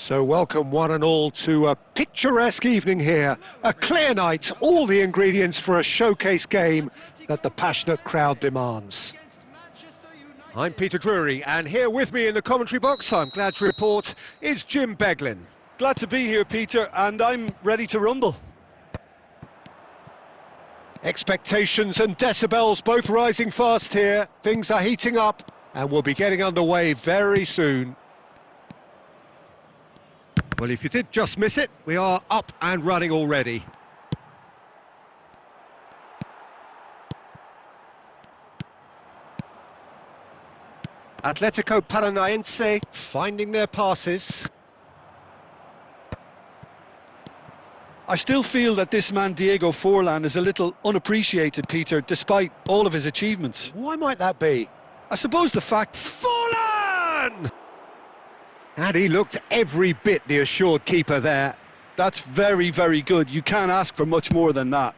So welcome one and all to a picturesque evening here, a clear night, all the ingredients for a showcase game that the passionate crowd demands. I'm Peter Drury, and here with me in the commentary box, I'm glad to report, is Jim Beglin. Glad to be here, Peter, and I'm ready to rumble. Expectations and decibels both rising fast here, things are heating up, and we'll be getting underway very soon. Well, if you did just miss it, we are up and running already. Atletico Paranaense finding their passes. I still feel that this man Diego Forlan is a little unappreciated, Peter, despite all of his achievements. Why might that be? I suppose the fact... Forlan! And he looked every bit the assured keeper there. That's very, very good. You can't ask for much more than that.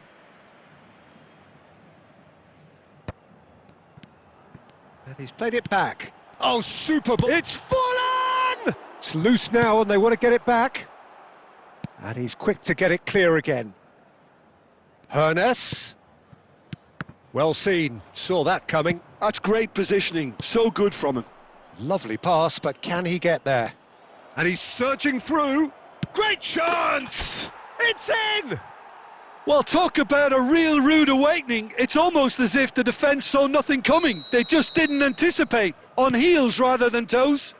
And he's played it back. Oh, super ball. It's Forlan! It's loose now and they want to get it back. And he's quick to get it clear again. Hernes. Well seen. Saw that coming. That's great positioning. So good from him. Lovely pass, but can he get there? And he's surging through. Great chance! It's in! Well, talk about a real rude awakening. It's almost as if the defence saw nothing coming. They just didn't anticipate. On heels rather than toes.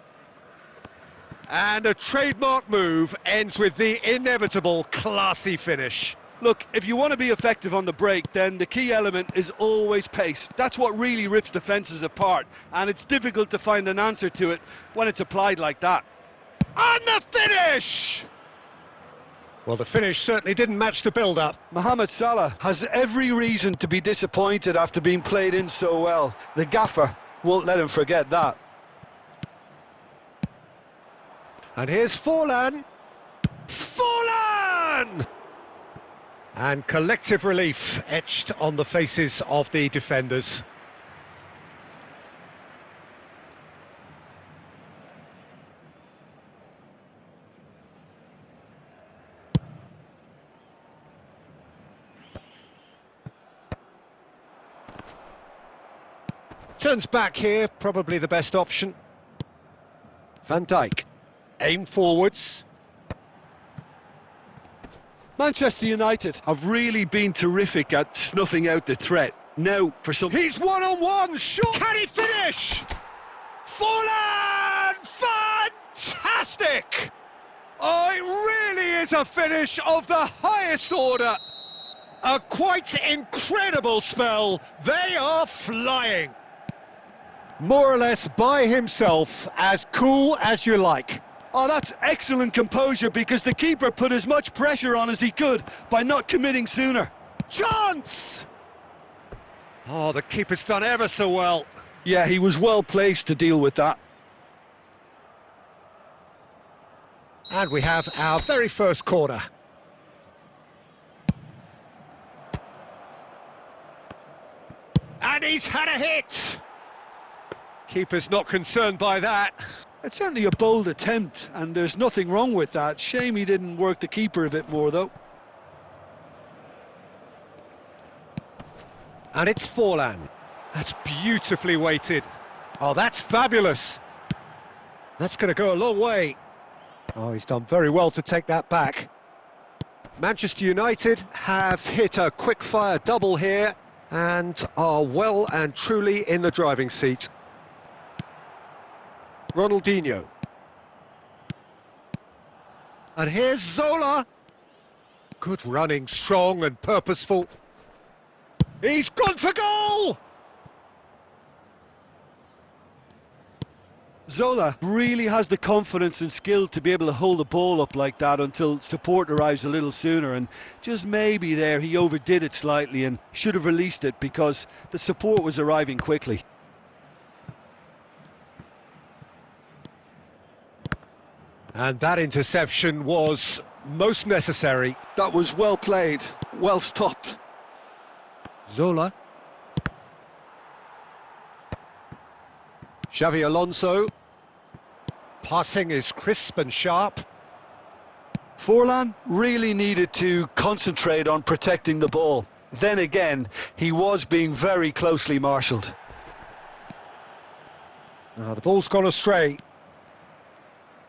And a trademark move ends with the inevitable classy finish. Look, if you want to be effective on the break, then the key element is always pace. That's what really rips defences apart, and it's difficult to find an answer to it when it's applied like that. And the finish! Well, the finish certainly didn't match the build-up. Mohamed Salah has every reason to be disappointed after being played in so well. The gaffer won't let him forget that. And here's Forlan. Forlan! And collective relief etched on the faces of the defenders. Turns back here, probably the best option. Van Dijk, aim forwards. Manchester United have really been terrific at snuffing out the threat. Now for some... He's one-on-one, sure! Can he finish? Forlan! Fantastic! Oh, it really is a finish of the highest order. A quite incredible spell. They are flying. More or less by himself, as cool as you like. Oh, that's excellent composure, because the keeper put as much pressure on as he could by not committing sooner. Chance! Oh, the keeper's done ever so well. Yeah, he was well placed to deal with that. And we have our very first corner. And he's had a hit! Keeper's not concerned by that. It's certainly a bold attempt, and there's nothing wrong with that. Shame he didn't work the keeper a bit more, though. And it's Forlan. That's beautifully weighted. Oh, that's fabulous. That's going to go a long way. Oh, he's done very well to take that back. Manchester United have hit a quick-fire double here and are well and truly in the driving seat. Ronaldinho. And here's Zola. Good running, strong and purposeful. He's gone for goal! Zola really has the confidence and skill to be able to hold the ball up like that until support arrives a little sooner, and just maybe there he overdid it slightly and should have released it because the support was arriving quickly. And that interception was most necessary. That was well played, well stopped. Zola. Xavi Alonso. Passing is crisp and sharp. Forlan really needed to concentrate on protecting the ball. Then again, he was being very closely marshalled. The ball's gone astray.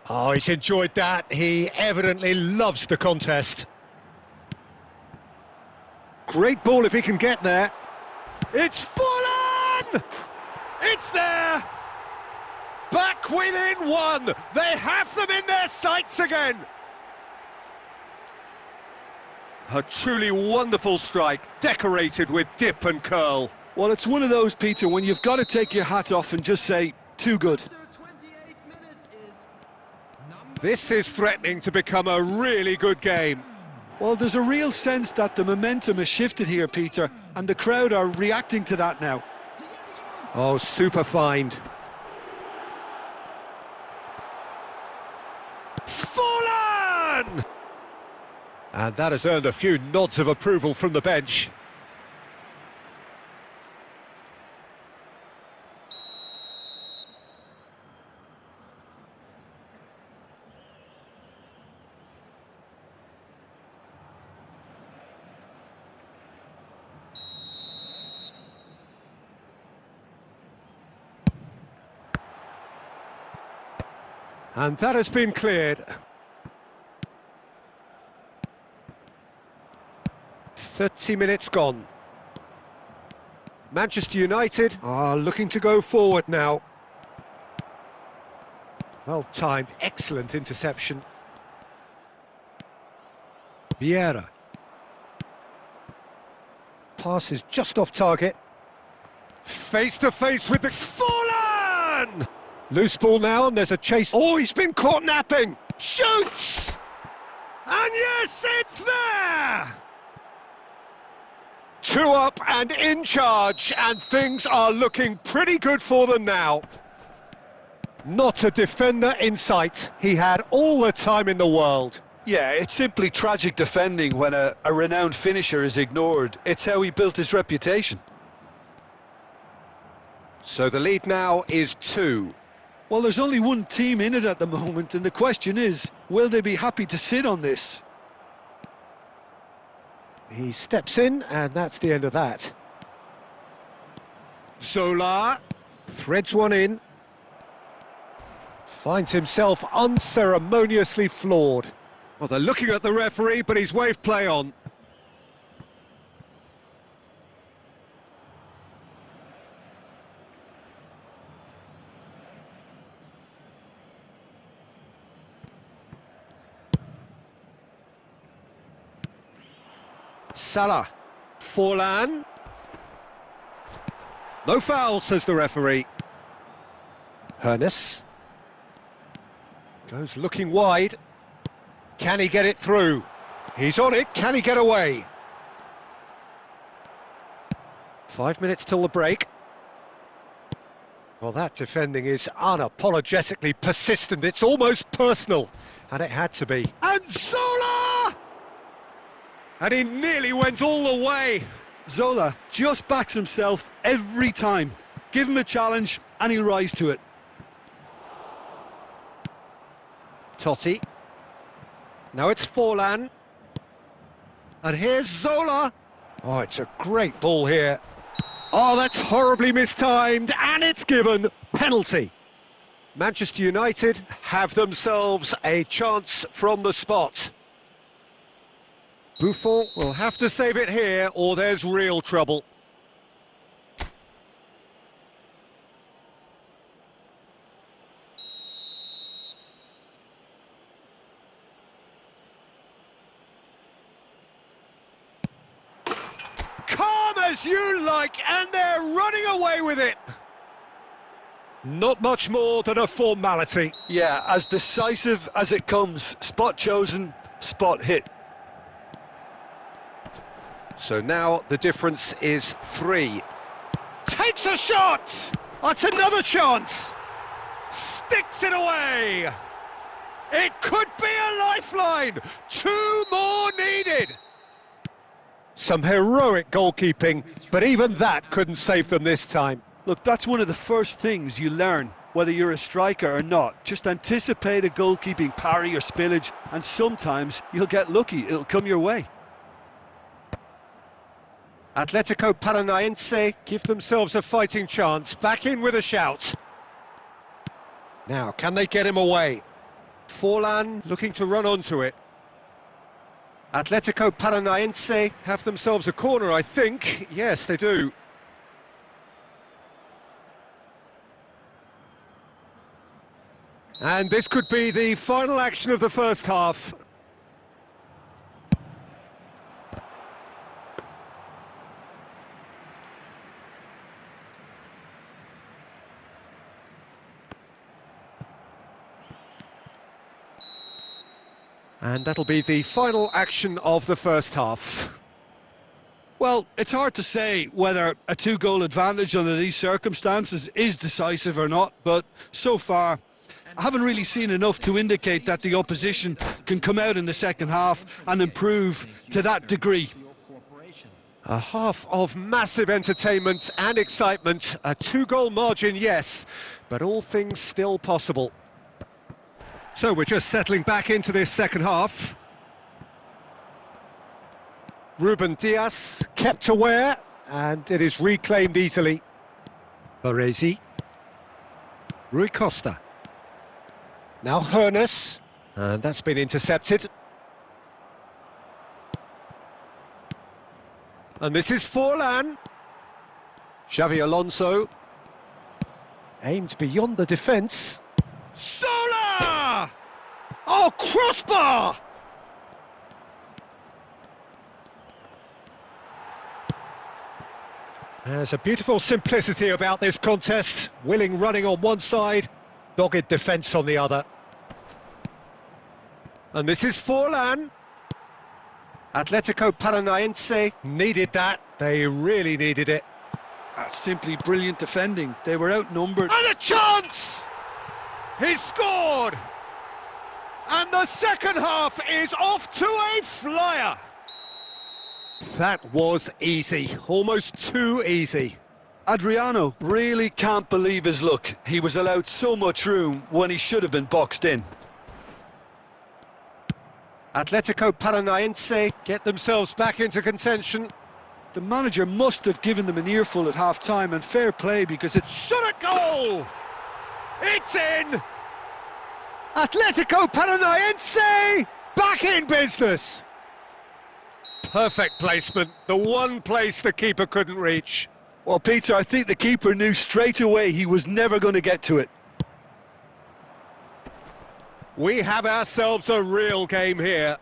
Oh, he's enjoyed that. He evidently loves the contest. Great ball if he can get there. It's Forlan! It's there! Back within one! They have them in their sights again! A truly wonderful strike, decorated with dip and curl. Well, it's one of those, Peter, when you've got to take your hat off and just say, too good. This is threatening to become a really good game. Well, there's a real sense that the momentum has shifted here, Peter, and the crowd are reacting to that now. Oh, super find. Forlan! And that has earned a few nods of approval from the bench. And that has been cleared. 30 minutes gone. Manchester United are looking to go forward now. Well timed, excellent interception. Vieira. Pass is just off target. Face to face with the Forlan! Loose ball now, and there's a chase. Oh, he's been caught napping. Shoots! And yes, it's there! 2 up and in charge, and things are looking pretty good for them now. Not a defender in sight. He had all the time in the world. Yeah, it's simply tragic defending when a renowned finisher is ignored. It's how he built his reputation. So the lead now is 2. Well, there's only one team in it at the moment, and the question is, will they be happy to sit on this? He steps in, and that's the end of that. Zola threads one in. Finds himself unceremoniously floored. Well, they're looking at the referee, but he's waved play on. Salah. Forlan. No foul, says the referee. Hernes. Goes looking wide. Can he get it through? He's on it. Can he get away? 5 minutes till the break. Well, that defending is unapologetically persistent. It's almost personal. And it had to be. And Zola! And he nearly went all the way. Zola just backs himself every time. Give him a challenge and he'll rise to it. Totti. Now it's Forlan. And here's Zola. Oh, it's a great ball here. Oh, that's horribly mistimed, and it's given. Penalty. Manchester United have themselves a chance from the spot. Buffon will have to save it here, or there's real trouble. Calm as you like, and they're running away with it. Not much more than a formality. Yeah, as decisive as it comes. Spot chosen, spot hit. So now the difference is 3. Takes a shot! That's another chance! Sticks it away! It could be a lifeline! 2 more needed! Some heroic goalkeeping, but even that couldn't save them this time. Look, that's one of the first things you learn, whether you're a striker or not. Just anticipate a goalkeeping parry or spillage, and sometimes you'll get lucky, it'll come your way. Atletico Paranaense give themselves a fighting chance, back in with a shout. Now, can they get him away? Forlan looking to run onto it. Atletico Paranaense have themselves a corner, I think. Yes, they do. And this could be the final action of the first half. And that'll be the final action of the first half. Well, it's hard to say whether a 2-goal advantage under these circumstances is decisive or not, but so far I haven't really seen enough to indicate that the opposition can come out in the second half and improve to that degree. A half of massive entertainment and excitement, a 2-goal margin, yes, but all things still possible. So we're just settling back into this second half. Ruben Dias kept aware, and it is reclaimed easily. Baresi. Rui Costa. Now Hernes, and that's been intercepted. And this is Forlan. Xavi Alonso. Aimed beyond the defence. Sola! Oh, crossbar! There's a beautiful simplicity about this contest. Willing running on one side, dogged defence on the other. And this is Forlan. Atletico Paranaense needed that. They really needed it. That's simply brilliant defending. They were outnumbered. And a chance! He's scored! And the second half is off to a flyer. That was easy, almost too easy. Adriano really can't believe his luck. He was allowed so much room when he should have been boxed in. Atletico Paranaense get themselves back into contention. The manager must have given them an earful at half-time, and fair play because it's... Shot at goal! It's in! Atletico Paranaense back in business! Perfect placement, the one place the keeper couldn't reach. Well, Peter, I think the keeper knew straight away he was never going to get to it. We have ourselves a real game here.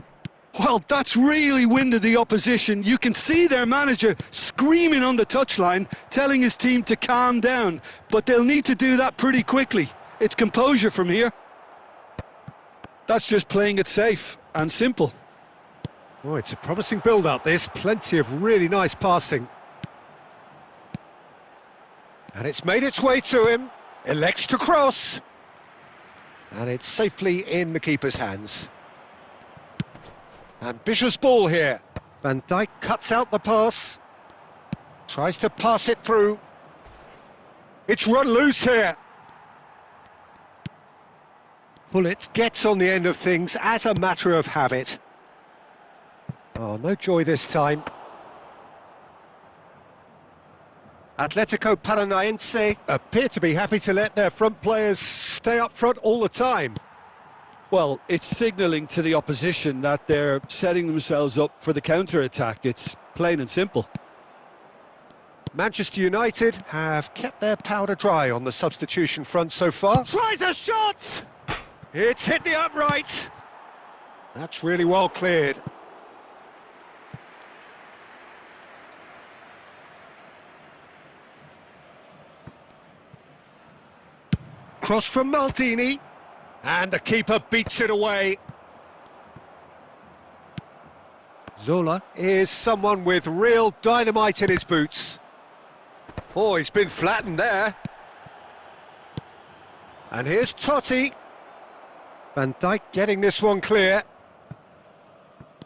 Well, that's really winded the opposition. You can see their manager screaming on the touchline, telling his team to calm down. But they'll need to do that pretty quickly. It's composure from here. That's just playing it safe and simple. Oh, it's a promising build-up, this. Plenty of really nice passing. And it's made its way to him. Elects to cross. And it's safely in the keeper's hands. Ambitious ball here. Van Dijk cuts out the pass. Tries to pass it through. It's run loose here. Bullet gets on the end of things as a matter of habit. Oh, no joy this time. Atletico Paranaense appear to be happy to let their front players stay up front all the time. Well, it's signalling to the opposition that they're setting themselves up for the counter-attack. It's plain and simple. Manchester United have kept their powder dry on the substitution front so far. Tries a shot! It's hit the upright. That's really well cleared. Cross from Maldini. And the keeper beats it away. Zola is someone with real dynamite in his boots. Oh, he's been flattened there. And here's Totti. Van Dijk getting this one clear.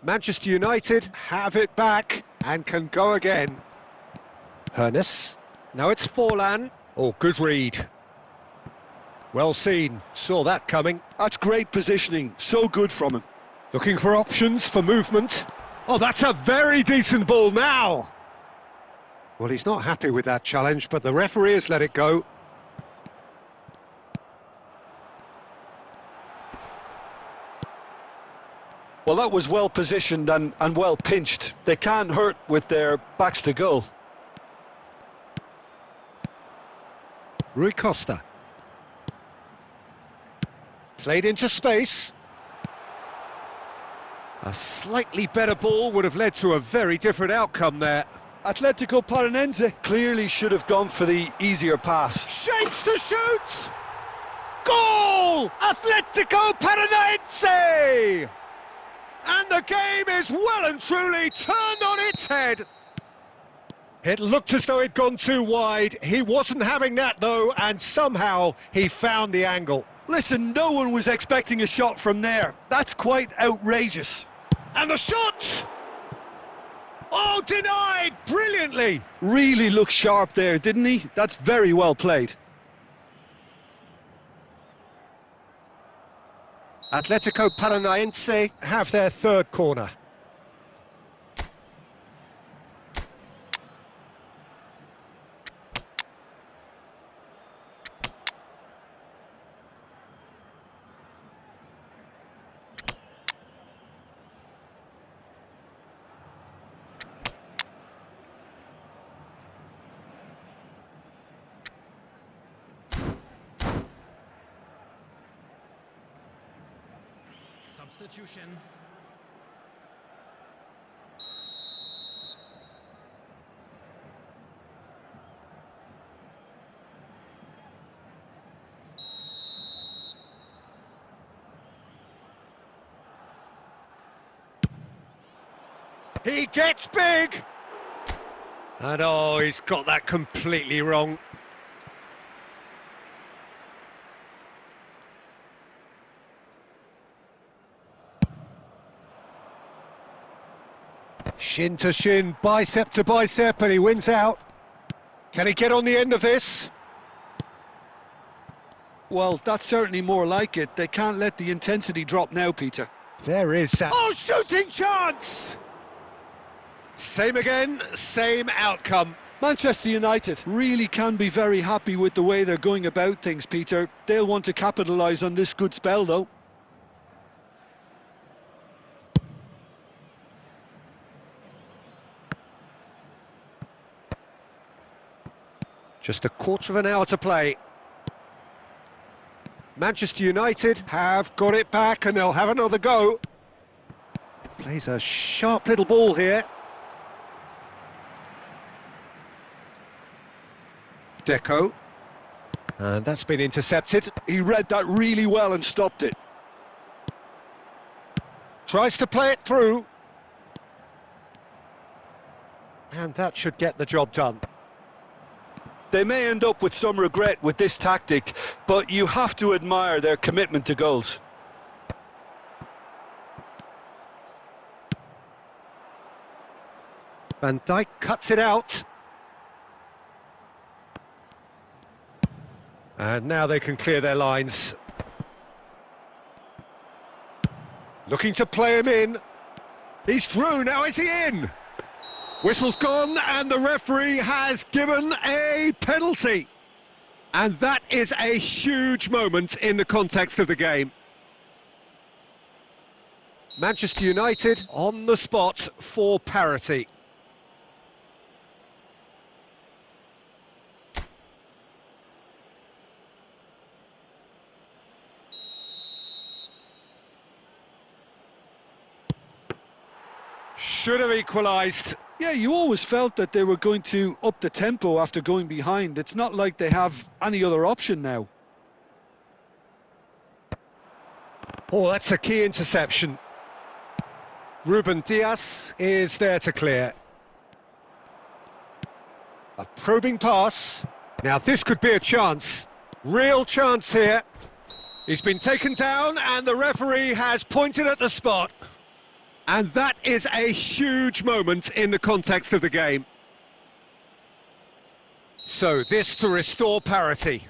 Manchester United have it back and can go again. Hernes. Now it's Forlan. Oh, good read. Well seen, saw that coming. That's great positioning, so good from him. Looking for options for movement. Oh, that's a very decent ball now. Well, he's not happy with that challenge, but the referee has let it go. Well, that was well positioned and well pinched. They can't hurt with their backs to goal. Rui Costa. Played into space. A slightly better ball would have led to a very different outcome there. Atletico Paranaense clearly should have gone for the easier pass. Shapes to shoot! Goal! Atletico Paranaense! And the game is well and truly turned on its head. It looked as though it'd gone too wide. He wasn't having that, though, and somehow he found the angle. Listen, no one was expecting a shot from there. That's quite outrageous. And the shot! Oh, denied brilliantly! Really looked sharp there, didn't he? That's very well played. Atletico Paranaense have their third corner. Substitution. He gets big! And oh, he's got that completely wrong. Shin to shin, bicep to bicep, and he wins out. Can he get on the end of this? Well, that's certainly more like it. They can't let the intensity drop now, Peter. There is that. Oh, shooting chance! Same again, same outcome. Manchester United really can be very happy with the way they're going about things, Peter. They'll want to capitalise on this good spell, though. Just a quarter of an hour to play. Manchester United have got it back and they'll have another go. Plays a sharp little ball here. Deco. And that's been intercepted. He read that really well and stopped it. Tries to play it through. And that should get the job done. They may end up with some regret with this tactic, but you have to admire their commitment to goals. Van Dijk cuts it out. And now they can clear their lines. Looking to play him in. He's through, now is he in? Whistle's gone and the referee has given a penalty. And that is a huge moment in the context of the game. Manchester United on the spot for parity. Should have equalised. Yeah, you always felt that they were going to up the tempo after going behind. It's not like they have any other option now. Oh, that's a key interception. Ruben Dias is there to clear. A probing pass. Now this could be a chance. Real chance here. He's been taken down and the referee has pointed at the spot. And that is a huge moment in the context of the game. So this to restore parity.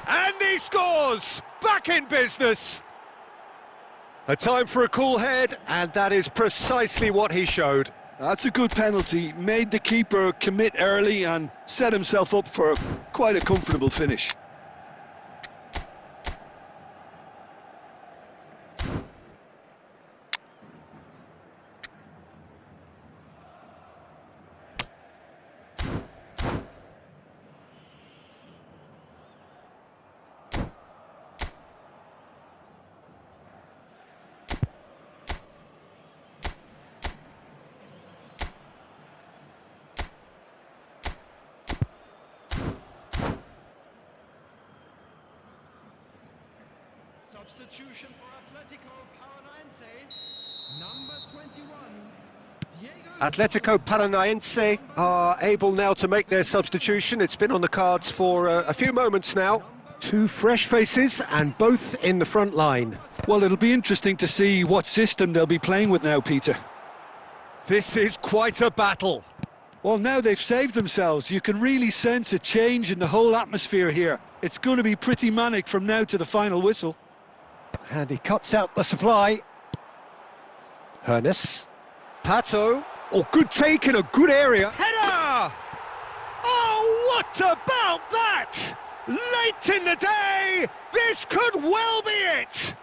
And he scores! Back in business! A time for a cool head, and that is precisely what he showed. That's a good penalty. Made the keeper commit early and set himself up for quite a comfortable finish. Substitution for Atletico Paranaense, number 21. Atletico Paranaense are able now to make their substitution. It's been on the cards for a few moments now. Two fresh faces and both in the front line. Well, it'll be interesting to see what system they'll be playing with now, Peter. This is quite a battle. Well, now they've saved themselves. You can really sense a change in the whole atmosphere here. It's going to be pretty manic from now to the final whistle. And he cuts out the supply. Hernes. Pato. Oh, good take in a good area. Header! Oh, what about that? Late in the day, this could well be it.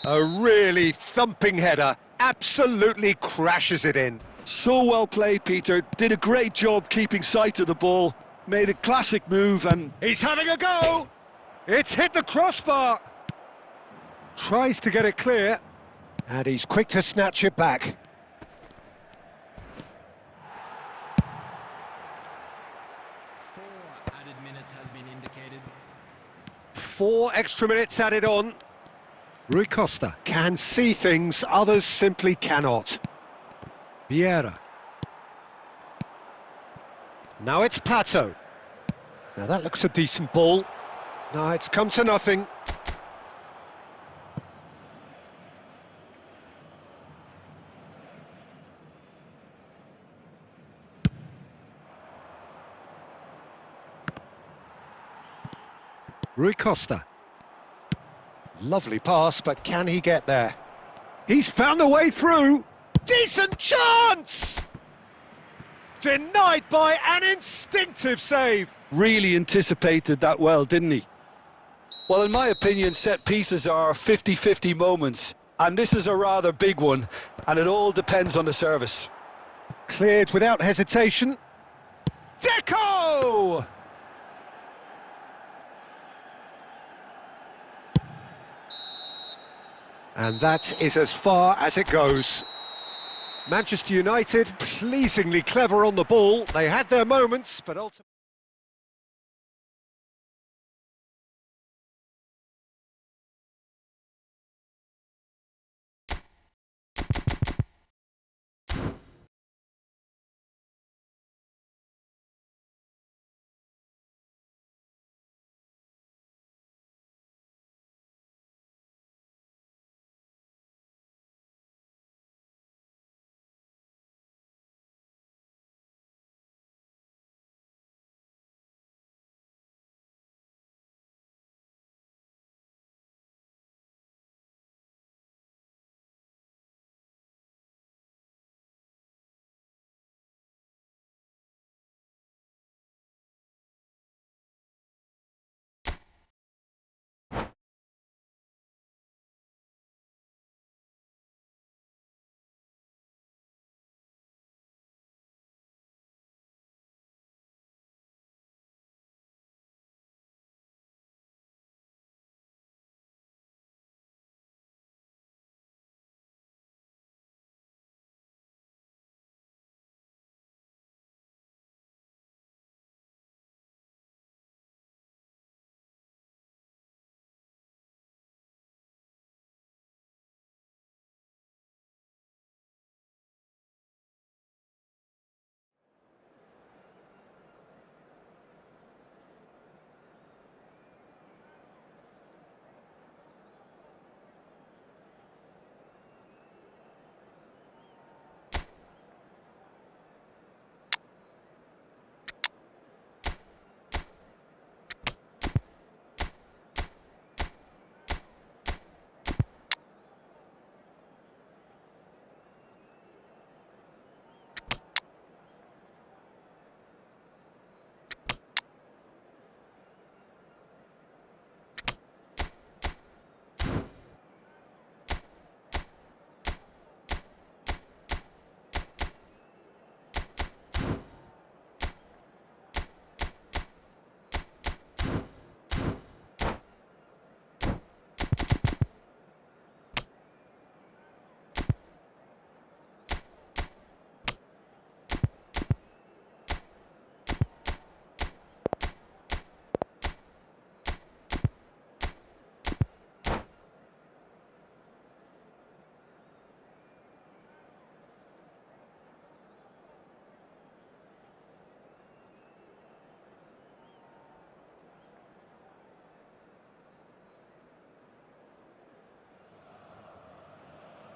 A really thumping header. absolutely crashes it in. So well played, Peter. Did a great job keeping sight of the ball. Made a classic move and... He's having a go! It's hit the crossbar! Tries to get it clear, and he's quick to snatch it back. 4 added minutes has been indicated. 4 extra minutes added on. Rui Costa can see things others simply cannot. Vieira. Now it's Pato. Now that looks a decent ball. No, it's come to nothing. Rui Costa. Lovely pass, but can he get there? He's found a way through. Decent chance! Denied by an instinctive save. really anticipated that well, didn't he? Well, in my opinion, set pieces are 50-50 moments, and this is a rather big one, and it all depends on the service. Cleared without hesitation. Deco! And that is as far as it goes. Manchester United, pleasingly clever on the ball. They had their moments, but ultimately...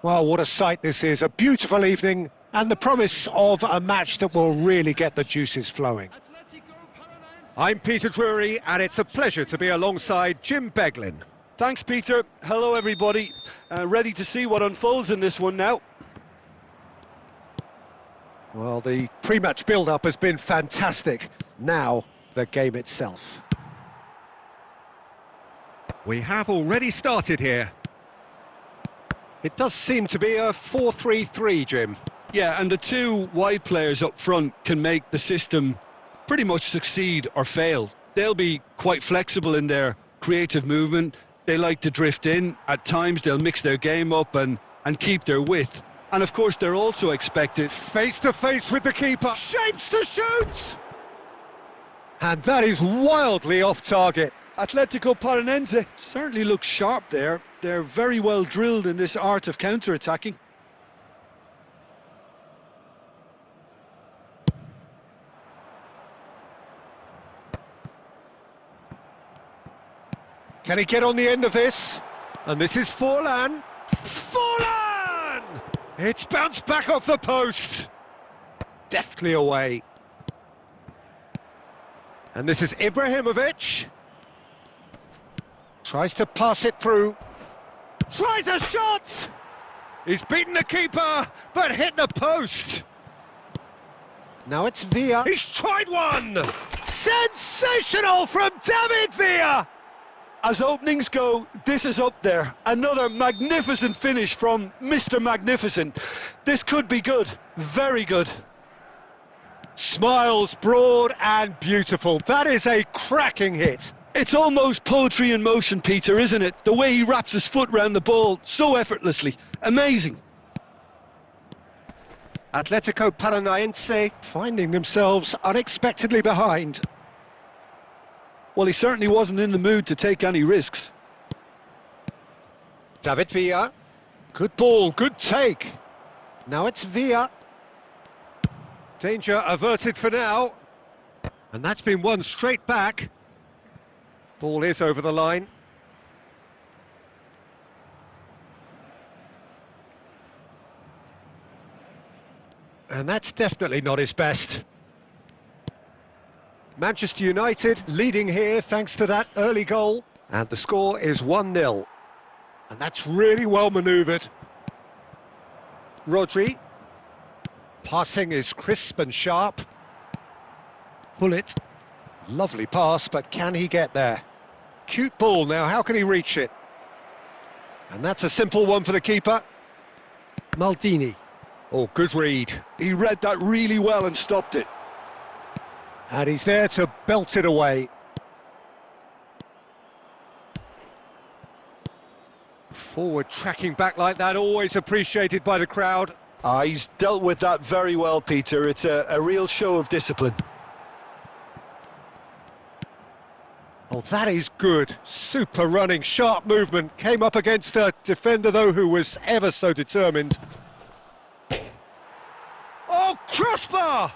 Well, what a sight this is. A beautiful evening and the promise of a match that will really get the juices flowing. I'm Peter Drury, and it's a pleasure to be alongside Jim Beglin. Thanks, Peter. Hello, everybody. Ready to see what unfolds in this one now. Well, the pre-match build-up has been fantastic. Now, the game itself. We have already started here. It does seem to be a 4-3-3, Jim. Yeah, and the two wide players up front can make the system pretty much succeed or fail. They'll be quite flexible in their creative movement. They like to drift in. At times they'll mix their game up and keep their width. And of course they're also expected... Face to face with the keeper. Shapes to shoot! And that is wildly off target. Atletico Paranense certainly looks sharp there. They're very well drilled in this art of counter-attacking. Can he get on the end of this? And this is Forlan. Forlan! It's bounced back off the post. Deftly away. And this is Ibrahimovic. Tries to pass it through. Tries a shot! He's beaten the keeper, but hit the post. Now it's Villa. He's tried one! Sensational from David Villa! As openings go, this is up there. Another magnificent finish from Mr. Magnificent. This could be good, very good. Smiles broad and beautiful. That is a cracking hit. It's almost poetry in motion, Peter, isn't it? The way he wraps his foot round the ball so effortlessly. Amazing. Atletico Paranaense finding themselves unexpectedly behind. Well, he certainly wasn't in the mood to take any risks. David Villa. Good ball, good take. Now it's Villa. Danger averted for now. And that's been won straight back. Ball is over the line. And that's definitely not his best. Manchester United leading here thanks to that early goal. And the score is 1-0. And that's really well manoeuvred. Rodri. Passing is crisp and sharp. Hullet. Lovely pass, but can he get there? Cute ball now, how can he reach it? And that's a simple one for the keeper. Maldini. Oh, good read. He read that really well and stopped it. And he's there to belt it away. Forward tracking back like that, always appreciated by the crowd. He's dealt with that very well, Peter. It's a real show of discipline. Oh, that is good. Super running, sharp movement. Came up against a defender, though, who was ever so determined. Oh, crossbar!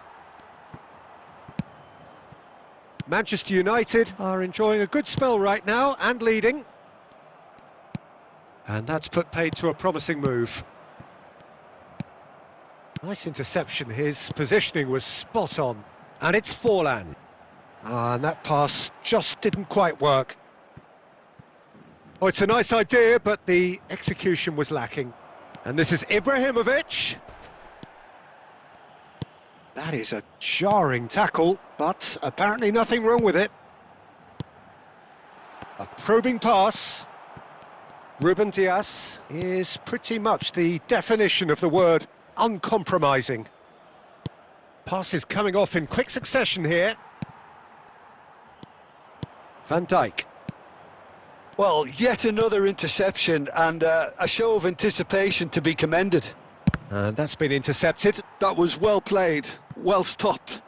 Manchester United are enjoying a good spell right now and leading. And that's put paid to a promising move. Nice interception. His positioning was spot on. And it's Forlan. And that pass just didn't quite work. Oh, it's a nice idea, but the execution was lacking. And this is Ibrahimovic. That is a jarring tackle, but apparently nothing wrong with it. A probing pass. Ruben Dias is pretty much the definition of the word uncompromising. Pass is coming off in quick succession here. Van Dijk. Well, yet another interception and a show of anticipation to be commended. And that's been intercepted. That was well played, well stopped.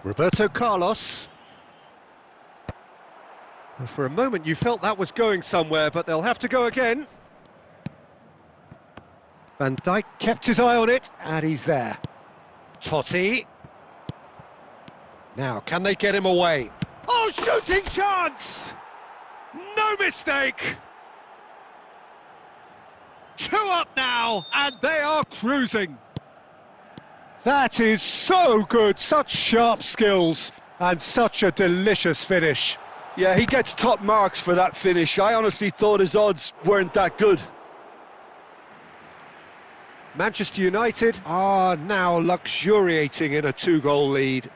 Roberto Carlos. For a moment you felt that was going somewhere, but they'll have to go again. Van Dijk kept his eye on it, and he's there. Totti. Now, can they get him away? Oh, shooting chance! No mistake! 2 up now, and they are cruising. That is so good, such sharp skills, and such a delicious finish. Yeah, he gets top marks for that finish. I honestly thought his odds weren't that good. Manchester United are now luxuriating in a 2-goal lead.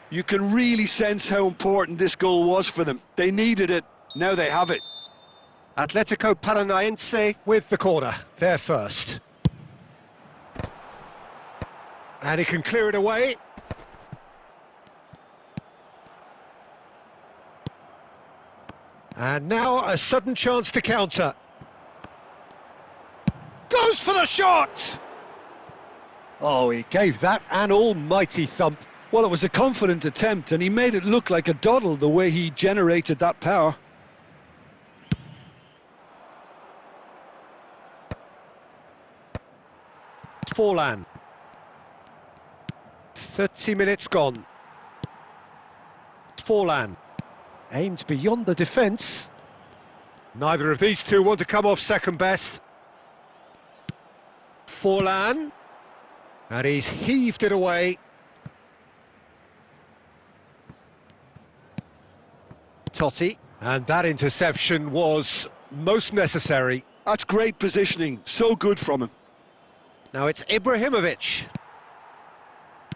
You can really sense how important this goal was for them. They needed it, now they have it. Atletico Paranaense with the corner. They're first. And he can clear it away. And now a sudden chance to counter. Goes for the shot! Oh, he gave that an almighty thump. Well, it was a confident attempt, and he made it look like a doddle the way he generated that power. Forlan. 30 minutes gone. Forlan. Aimed beyond the defence. Neither of these two want to come off second best. Forlan. And he's heaved it away. Totti. And that interception was most necessary. That's great positioning, so good from him. Now it's Ibrahimovic.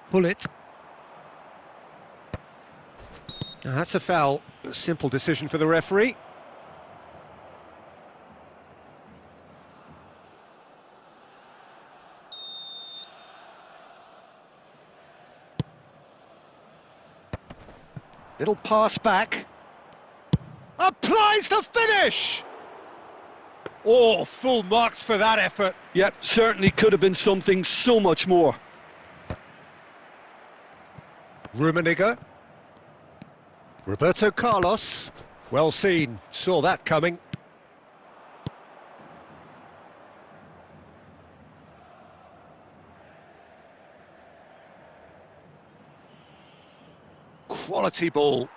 Pull it. Now that's a foul. A simple decision for the referee. Little pass back. Applies the finish! Oh, full marks for that effort. Yep, certainly could have been something so much more. Rummenigge. Roberto Carlos. Well seen, saw that coming. Quality ball.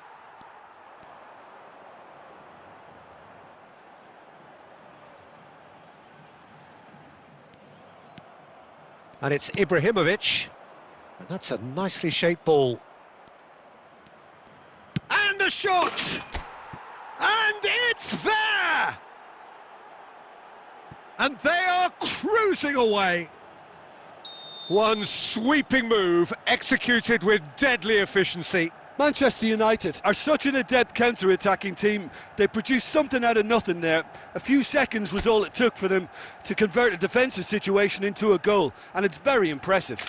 And it's Ibrahimovic. And that's a nicely shaped ball. And a shot! And it's there! And they are cruising away. One sweeping move executed with deadly efficiency. Manchester United are such an adept counter-attacking team. They produced something out of nothing there. A few seconds was all it took for them to convert a defensive situation into a goal, and it's very impressive.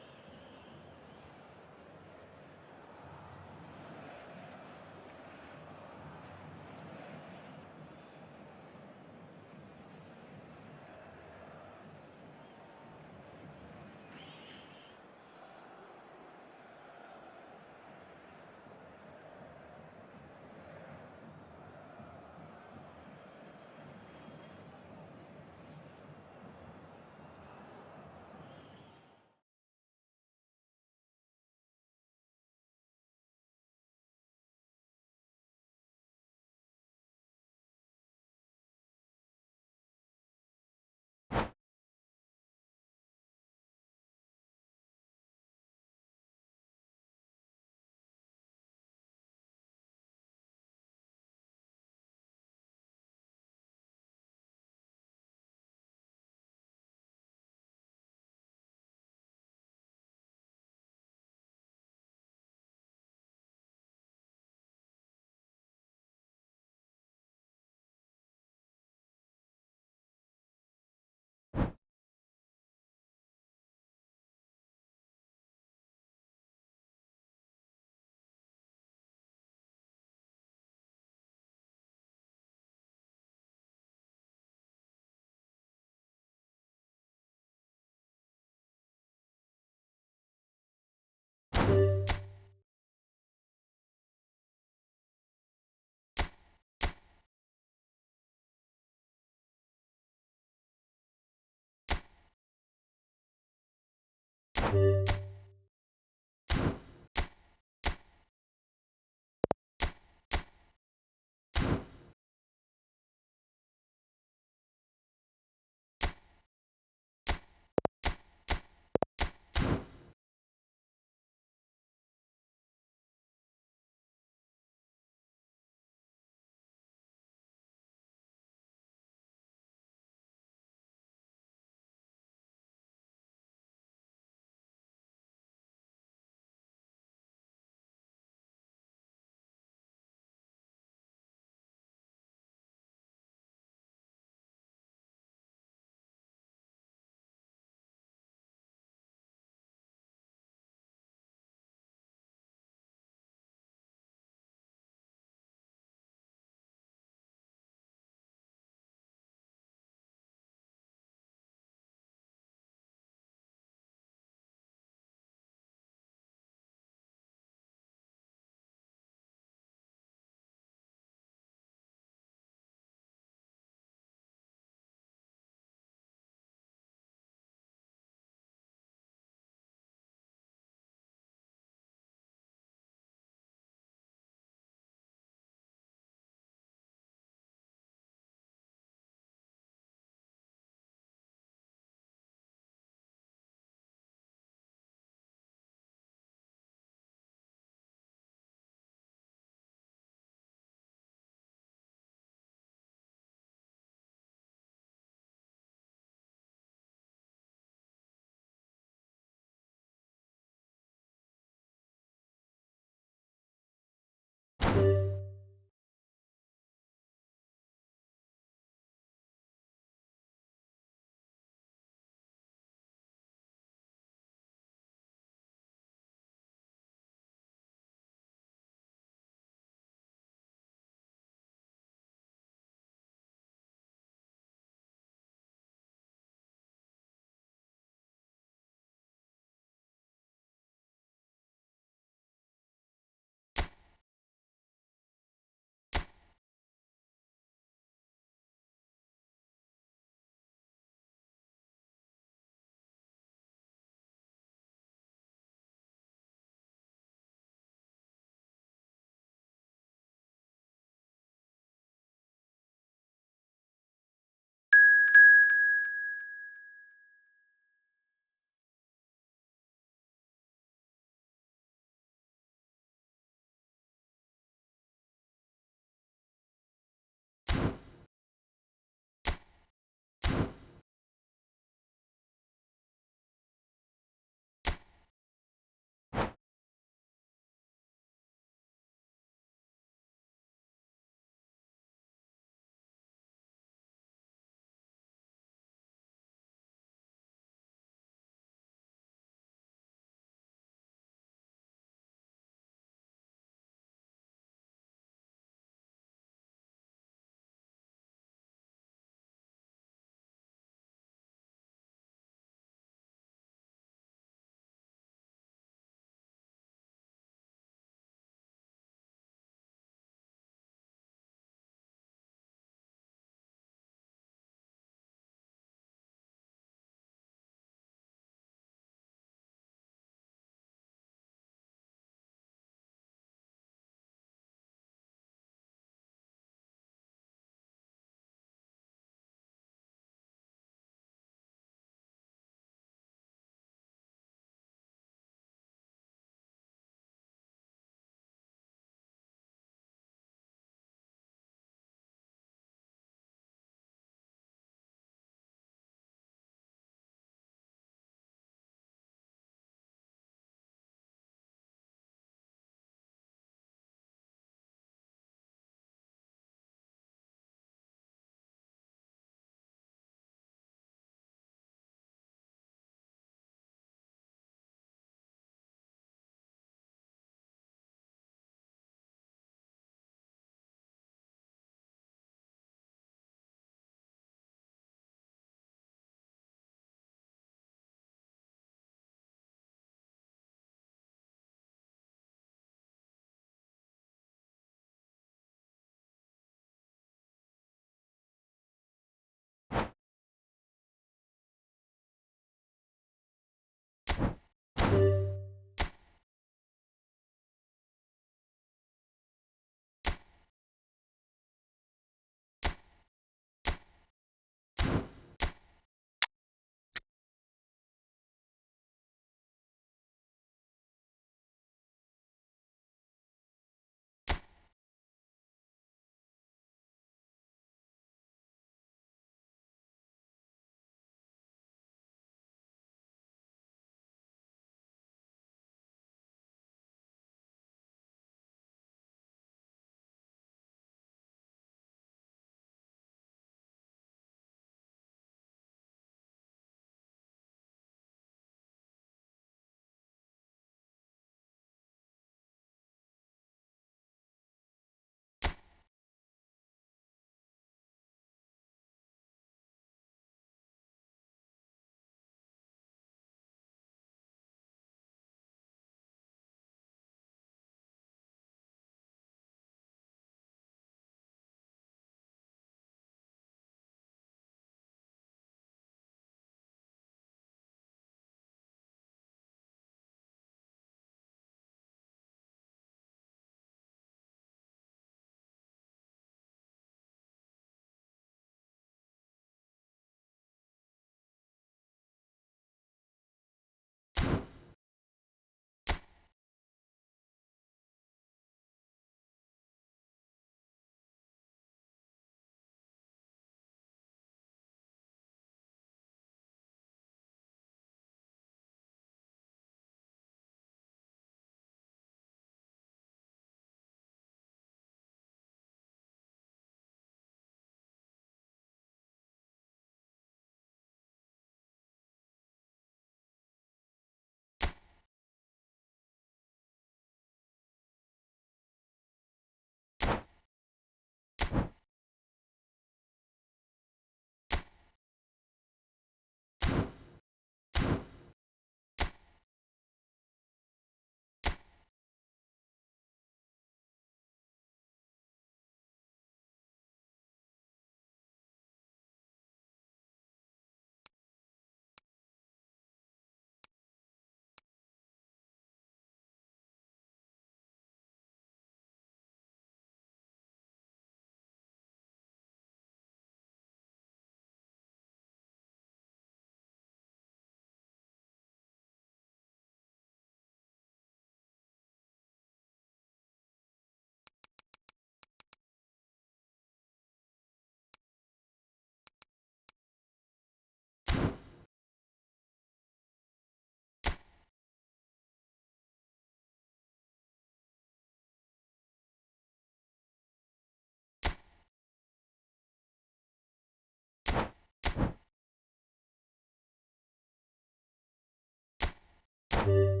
it.